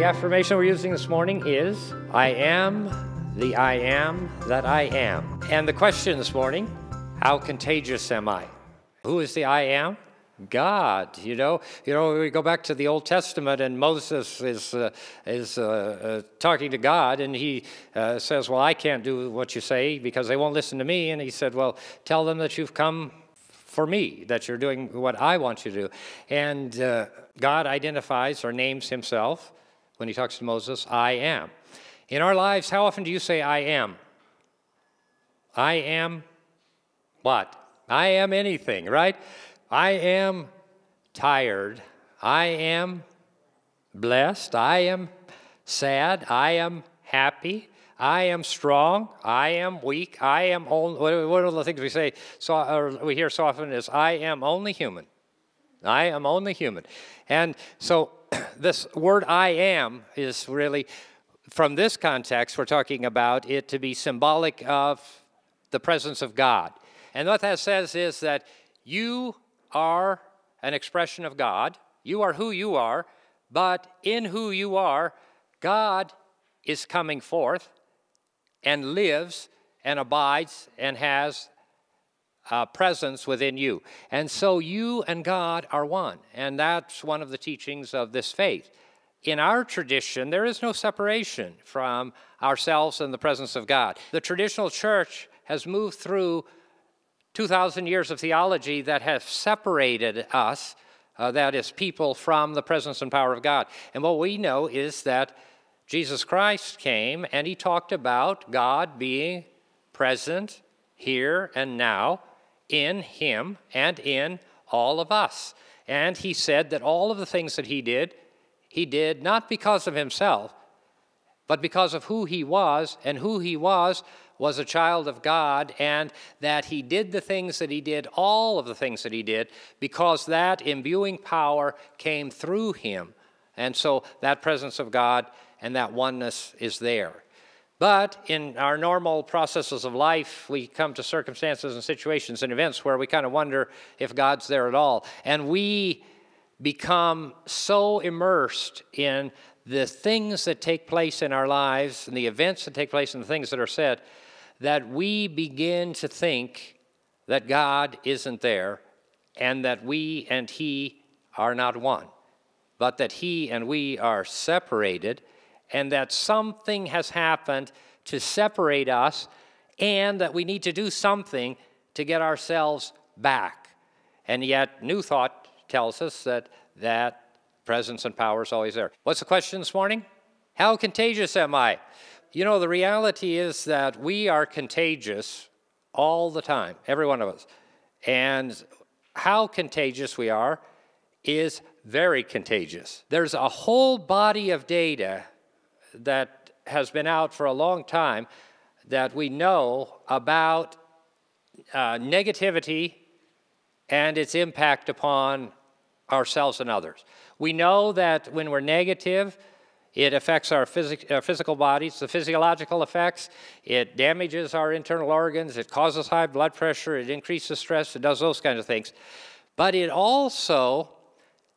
The affirmation we're using this morning is, I am the I am that I am. And the question this morning, how contagious am I? Who is the I am? God. You know, we go back to the Old Testament, and Moses is talking to God, and he says, well, I can't do what you say because they won't listen to me. And he said, well, tell them that you've come for me, that you're doing what I want you to do. And God identifies or names himself when he talks to Moses, I am. In our lives, how often do you say, I am? I am what? I am anything, right? I am tired. I am blessed. I am sad. I am happy. I am strong. I am weak. I am only, one of the things we say, we hear so often is, I am only human. I am only human. And so this word I am is really, from this context, we're talking about it to be symbolic of the presence of God. And what that says is that you are an expression of God. You are who you are, but in who you are, God is coming forth and lives and abides and has presence within you. And so you and God are one, and that's one of the teachings of this faith. In our tradition, there is no separation from ourselves and the presence of God. The traditional church has moved through 2,000 years of theology that have separated us, that is, people, from the presence and power of God. And what we know is that Jesus Christ came and he talked about God being present here and now in him and in all of us. And he said that all of the things that he did not because of himself, but because of who he was, and who he was a child of God, and that he did the things that he did, all of the things that he did, because that imbuing power came through him. And so that presence of God and that oneness is there. But in our normal processes of life, we come to circumstances and situations and events where we kind of wonder if God's there at all. And we become so immersed in the things that take place in our lives and the events that take place and the things that are said that we begin to think that God isn't there and that we and he are not one, but that he and we are separated, and that something has happened to separate us, and that we need to do something to get ourselves back. And yet, New Thought tells us that that presence and power is always there. What's the question this morning? How contagious am I? You know, the reality is that we are contagious all the time, every one of us. And how contagious we are is very contagious. There's a whole body of data that has been out for a long time that we know about negativity and its impact upon ourselves and others. We know that when we're negative, it affects our physical bodies, the physiological effects. It damages our internal organs. It causes high blood pressure. It increases stress. It does those kinds of things. But it also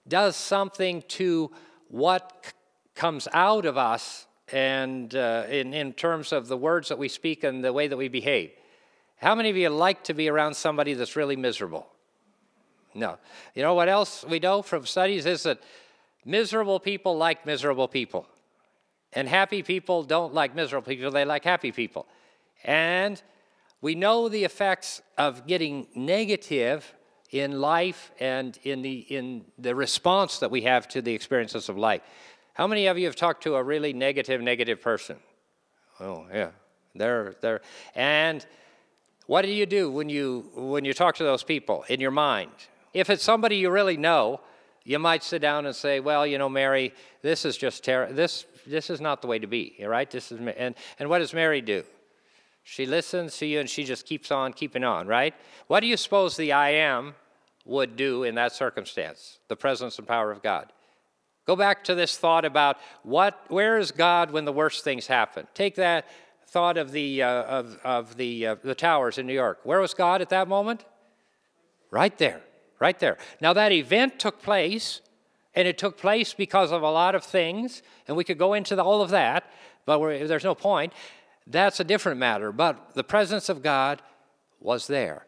does something to what comes out of us and in terms of the words that we speak and the way that we behave. How many of you like to be around somebody that's really miserable? No. You know what else we know from studies is that miserable people like miserable people. And happy people don't like miserable people, they like happy people. And we know the effects of getting negative in life and in the response that we have to the experiences of life. How many of you have talked to a really negative person? Oh, yeah. They're and what do you do when you talk to those people in your mind? If it's somebody you really know, you might sit down and say, well, you know, Mary, this is just this is not the way to be, right? And what does Mary do? She listens to you and she just keeps on keeping on, right? What do you suppose the I am would do in that circumstance, the presence and power of God? Go back to this thought about where is God when the worst things happen? Take that thought of the towers in New York. Where was God at that moment? Right there, right there. Now that event took place, And it took place because of a lot of things, and we could go into all of that, but there's no point. That's a different matter. But the presence of God was there.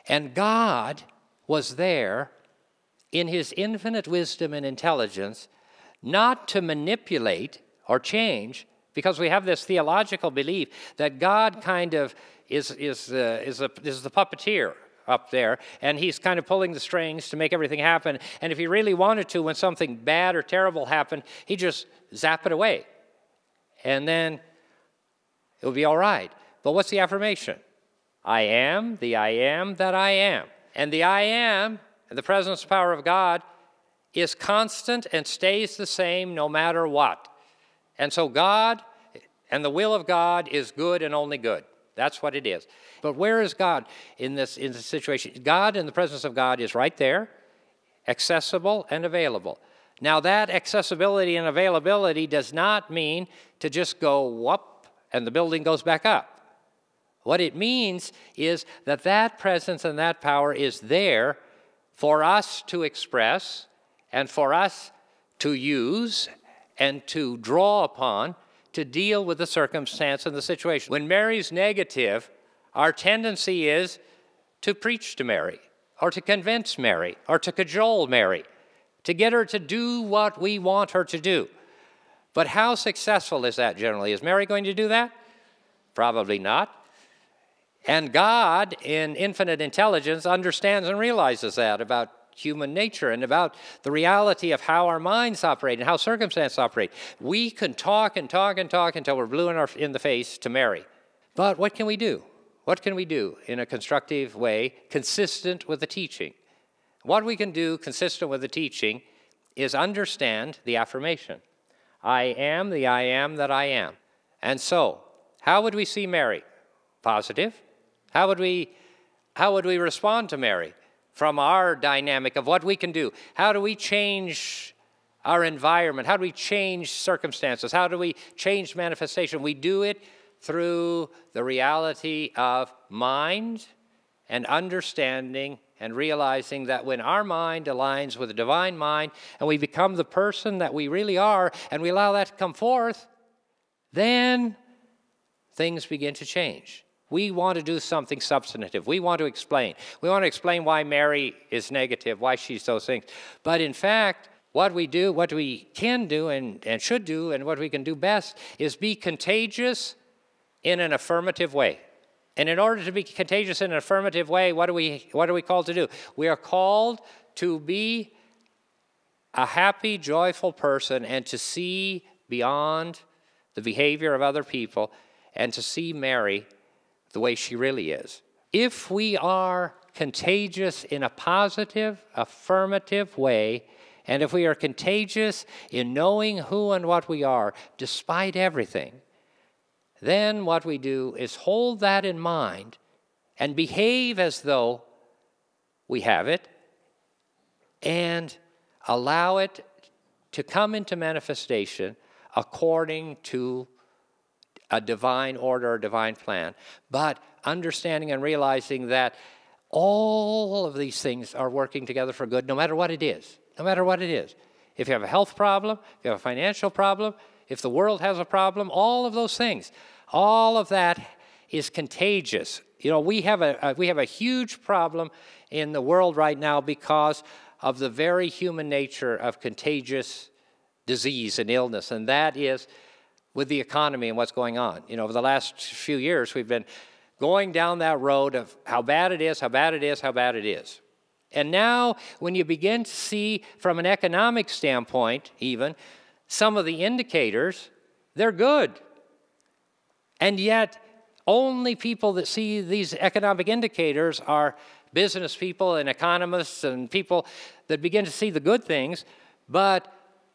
And God was there in his infinite wisdom and intelligence, not to manipulate or change, because we have this theological belief that God kind of is the puppeteer up there, and he's kind of pulling the strings to make everything happen. And if he really wanted to, when something bad or terrible happened, he'd just zap it away. And then it would be all right. But what's the affirmation? I am the I am that I am. And the I am, and the presence and power of God, is constant and stays the same no matter what. And so God and the will of God is good and only good. That's what it is. But where is God in this situation? God and the presence of God is right there, accessible and available. Now that accessibility and availability does not mean to just go whoop and the building goes back up. What it means is that that presence and that power is there for us to express and for us to use and to draw upon to deal with the circumstance and the situation. When Mary's negative, our tendency is to preach to Mary, or to convince Mary, or to cajole Mary, to get her to do what we want her to do. But how successful is that generally? Is Mary going to do that? Probably not. And God, in infinite intelligence, understands and realizes that about human nature and about the reality of how our minds operate and how circumstances operate. We can talk and talk and talk until we're blue in the face to Mary. But what can we do? What can we do in a constructive way, consistent with the teaching? What we can do consistent with the teaching is understand the affirmation. I am the I am that I am. And so, how would we see Mary? Positive. How would we respond to Mary from our dynamic of what we can do? How do we change our environment? How do we change circumstances? How do we change manifestation? We do it through the reality of mind and understanding and realizing that when our mind aligns with the divine mind and we become the person that we really are and we allow that to come forth, then things begin to change. We want to do something substantive. We want to explain. We want to explain why Mary is negative, why she's those things. But in fact, what we do, what we can do and should do, and what we can do best is be contagious in an affirmative way. And in order to be contagious in an affirmative way, what are we called to do? We are called to be a happy, joyful person and to see beyond the behavior of other people and to see Mary the way she really is. If we are contagious in a positive, affirmative way, and if we are contagious in knowing who and what we are, despite everything, then what we do is hold that in mind and behave as though we have it and allow it to come into manifestation according to a divine order, a divine plan, but understanding and realizing that all of these things are working together for good, no matter what it is, no matter what it is. If you have a health problem, if you have a financial problem, if the world has a problem, all of those things, all of that is contagious. You know, we have a huge problem in the world right now because of the very human nature of contagious disease and illness, and that is with the economy and what's going on. You know, over the last few years, we've been going down that road of how bad it is, how bad it is, how bad it is. And now, when you begin to see from an economic standpoint, even, some of the indicators, they're good. And yet, only people that see these economic indicators are business people and economists and people that begin to see the good things, but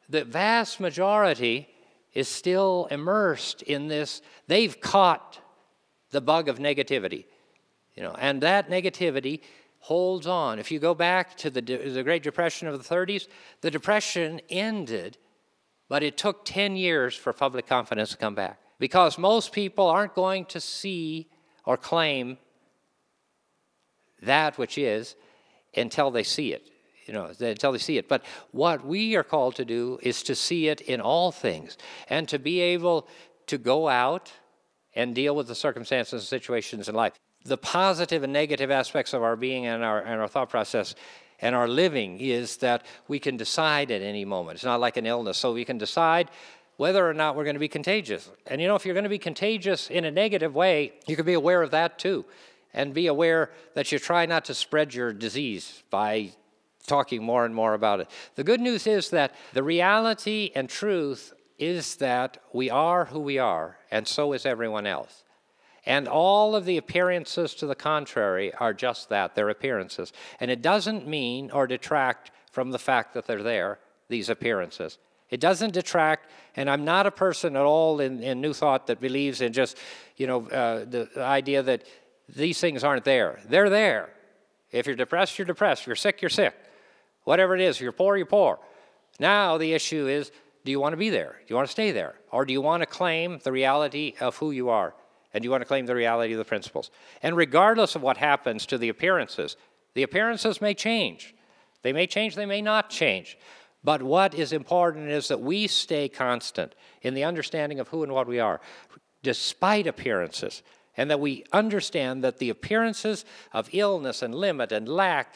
the vast majority is still immersed in this. They've caught the bug of negativity, you know, and that negativity holds on. If you go back to the Great Depression of the 30s, the Depression ended, but it took 10 years for public confidence to come back because most people aren't going to see or claim that which is until they see it. until they see it. But what we are called to do is to see it in all things and to be able to go out and deal with the circumstances and situations in life. The positive and negative aspects of our being and our thought process and our living is that we can decide at any moment. It's not like an illness. So we can decide whether or not we're going to be contagious. And if you're going to be contagious in a negative way, you can be aware of that too. And be aware that you try not to spread your disease by talking more and more about it. The good news is that the reality and truth is that we are who we are, and so is everyone else. And all of the appearances to the contrary are just that, they're appearances. And it doesn't mean or detract from the fact that they're there, these appearances. It doesn't detract, and I'm not a person at all in New Thought that believes in just, the idea that these things aren't there. They're there. If you're depressed, you're depressed. If you're sick, you're sick. Whatever it is, if you're poor, you're poor. Now the issue is, do you want to be there? Do you want to stay there? Or do you want to claim the reality of who you are? And do you want to claim the reality of the principles? And regardless of what happens to the appearances may change. They may change, they may not change. But what is important is that we stay constant in the understanding of who and what we are, despite appearances. And that we understand that the appearances of illness and limit and lack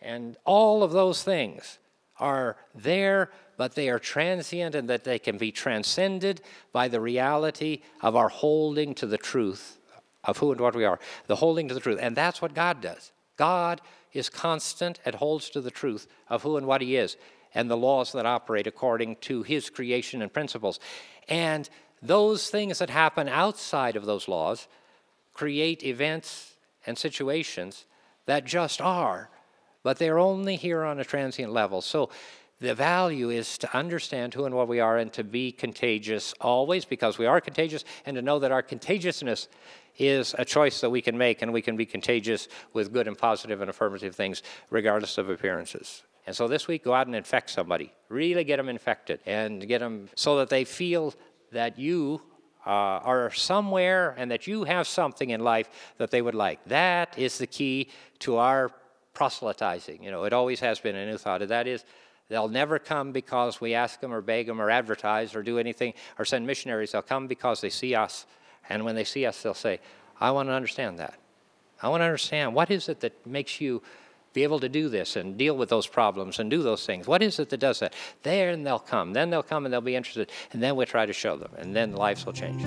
and all of those things are there, but they are transient, and that they can be transcended by the reality of our holding to the truth of who and what we are, the holding to the truth. And that's what God does. God is constant and holds to the truth of who and what he is and the laws that operate according to his creation and principles. And those things that happen outside of those laws create events and situations that just are, but they're only here on a transient level. So the value is to understand who and what we are and to be contagious always, because we are contagious, and to know that our contagiousness is a choice that we can make, and we can be contagious with good and positive and affirmative things regardless of appearances. And so this week, go out and infect somebody. Really get them infected and get them so that they feel that you are somewhere and that you have something in life that they would like. That is the key to our proselytizing. It always has been a New Thought. That is, they'll never come because we ask them or beg them or advertise or do anything or send missionaries. They'll come because they see us. And when they see us, they'll say, I want to understand that. I want to understand, what is it that makes you be able to do this and deal with those problems and do those things? What is it that does that? Then they'll come and they'll be interested, and then we'll try to show them, and then lives will change.